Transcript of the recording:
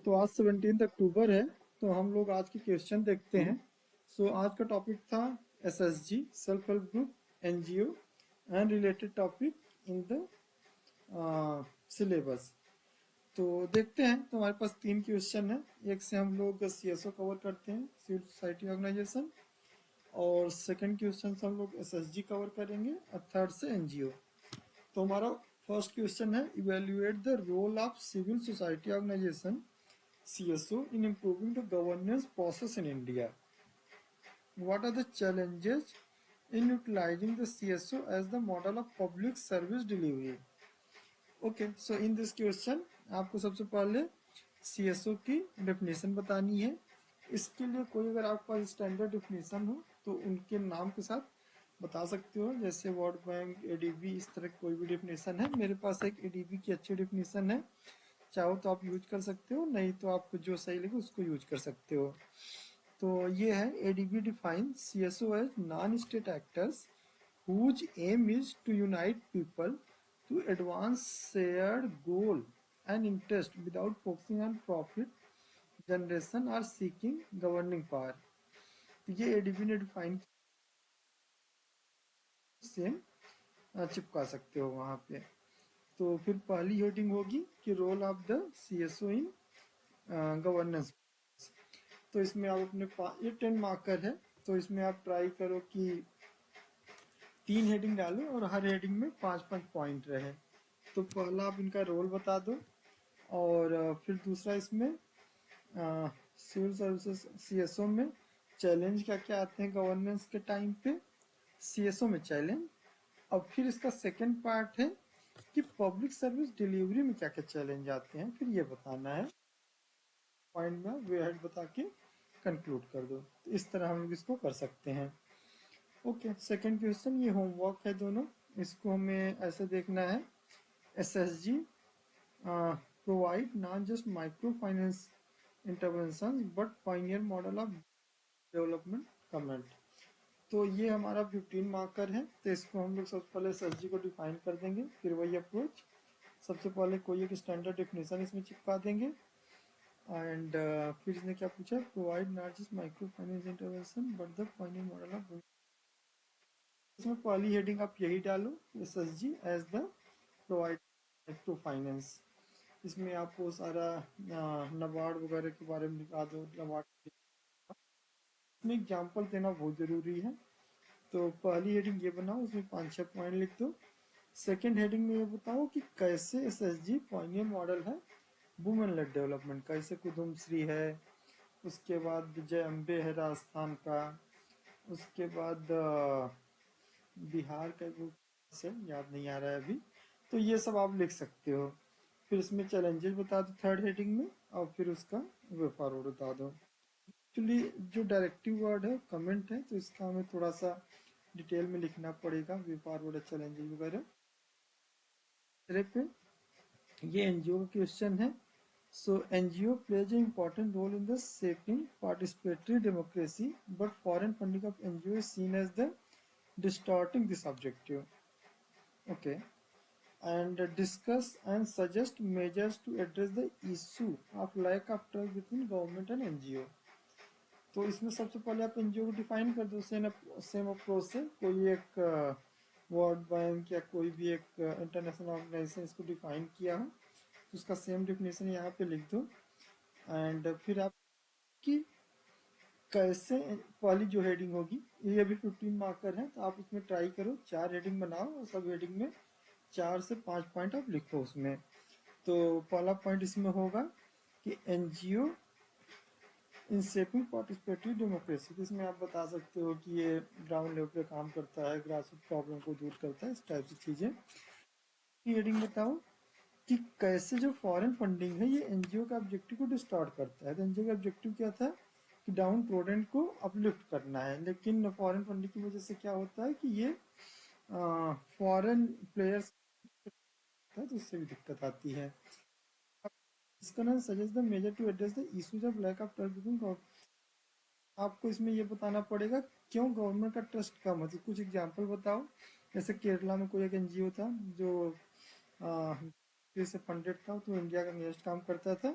तो आज 17 अक्टूबर है। तो हम लोग आज के क्वेश्चन देखते हैं। आज का टॉपिक था SSG, self help group, NGO and related topic in the syllabus. तो देखते हैं। तो हमारे पास 3 क्वेश्चन है। एक से हम लोग सीएसओ कवर करते हैं, सिविल सोसाइटी ऑर्गेनाइजेशन, और सेकंड क्वेश्चन से हम लोग एसएसजी कवर करेंगे, और थर्ड से एनजीओ। तो हमारा फर्स्ट क्वेश्चन है, evaluate the role of civil society organization CSO in improving the governance process in India. What are the challenges in utilizing the CSO as the model of public service delivery? Okay, so in this question आपको सबसे पहले CSO की definition बतानी है। इसके लिए कोई अगर आपके पास स्टैंडर्ड डेफिनेशन हो तो उनके नाम के साथ बता सकते हो, जैसे वर्ल्ड बैंक, एडीबी, इस तरह कोई भी डेफिनेशन है। मेरे पास एक एडीबी की अच्छी डेफिनेशन है, चाहो तो आप यूज कर सकते हो, नहीं तो आपको जो सही लगे उसको यूज कर सकते हो। तो ये है, ADB define CSO as non state actors whose aim is to unite people to advance shared goal and interest without focusing on profit generation or seeking governing power। तो ये एडीबी ने डिफाइन, सेम चिपका सकते हो वहां पे। तो फिर पहली हेडिंग होगी कि role of the CSO in governance. तो इसमें आप अपने ये 10 मार्कर है, तो इसमें आप ट्राई करो कि 3 हेडिंग डालो और हर हेडिंग में 5-5 पॉइंट रहे। तो पहला आप इनका रोल बता दो, और फिर दूसरा इसमें सिविल सर्विसेज सीएसओ में चैलेंज क्या क्या आते हैं गवर्नेंस के टाइम पे, सीएसओ में चैलेंज। अब फिर इसका सेकंड पार्ट है कि पब्लिक सर्विस डिलीवरी में क्या क्या चैलेंज आते हैं, फिर ये बताना है। पॉइंट में वे हेड बता के कंक्लूड कर दो। तो इस तरह हम लोग इसको कर सकते हैं। ओके, सेकंड क्वेश्चन, ये होमवर्क है दोनों। इसको हमें ऐसे देखना है, SSG provide not just micro finance intervention but pioneer model of development comment. तो ये हमारा 15 मार्कर है। तो इसको हम लोग सबसे पहले एसएसजी को डिफाइन कर देंगे, फिर वही अप्रोच। सबसे पहले कोई एक स्टैंडर्ड डेफिनेशन इसमें चिपका देंगे, एंड फिर इसने क्या पूछा, provide not just micro finance intervention but the pioneer model of. इसमें पहली हेडिंग आप यही डालो, SSG as the provide micro finance. इसमें आपको सारा नबार्ड वगैरह के बारे में लिखा दो, नबार्ड में एग्जाम्पल देना बहुत जरूरी है। तो पहली हेडिंग ये बनाओ, उसमें 5-6 पॉइंट लिख दो। सेकंड हेडिंग में ये बताओ कि कैसे एसएसजी पॉइनियर मॉडल है वुमेन लेड डेवलपमेंट, कैसे कुदुम श्री है, उसके बाद जय अम्बे है राजस्थान का, उसके बाद बिहार का वो से याद नहीं आ रहा है अभी। तो ये सब आप लिख सकते हो। फिर इसमें चैलेंजेस बता दो थर्ड हेडिंग में, और फिर उसका वे फॉरवर्ड बता दो। एक्चुअली जो डायरेक्टिव वर्ड है कमेंट है, तो इसका हमें थोड़ा सा डिटेल में लिखना पड़ेगा, वे फॉरवर्ड चैलेंजेस वगैरह। तीसरे पे ये एनजीओ का क्वेश्चन है। So NGO plays a important role in the shaping participatory democracy but foreign funding of NGO is seen as the distorting this objective. Okay, and discuss and suggest measures to address the issue of lack of trust between government and NGO। तो इसमें सबसे पहले आप NGO को define कर दो, same approach से। कोई एक वर्ल्ड बैंक या कोई भी एक इंटरनेशनल ऑर्गेनाइजेशन इसको डिफाइन किया हो, तो उसका सेम डिफिनेशन यहाँ पे लिख दो। एंड फिर आप की कैसे, पहली जो हेडिंग होगी, ये अभी 15 मार्कर है, तो आप इसमें ट्राई करो 4 हेडिंग बनाओ, और सब हेडिंग में 4 से 5 पॉइंट आप लिखो उसमें। तो पहला पॉइंट इसमें होगा कि NGO in shaping participatory democracy. इसमें आप बता सकते हो कि ये ग्राउंड लेवल पे काम करता है, ग्रास रूट प्रॉब्लम को दूर करता है, इस टाइप की चीजें। हेडिंग बताओ कि कैसे जो फॉरेन फंडिंग है ये एनजीओ का ऑब्जेक्टिव को डिस्टॉर्ट करता है। तो एनजीओ का ऑब्जेक्टिव क्या था कि डाउन प्रोडेंट को अपलिफ्ट करना है, लेकिन फॉरेन फंडिंग की वजह से क्या होता है कि ये फॉरेन प्लेयर्स है, तो उससे भी दिक्कत आती है। इसका नाम suggest the measure to address the issues of lack of trust between government. आपको इसमें ये बताना पड़ेगा क्यों गवर्नमेंट का ट्रस्ट कम है। तो कुछ एग्जांपल बताओ। जैसे केरला में कोई एक एनजीओ था जो से फंडेड था, तो इंडिया का नियरेस्ट काम करता था,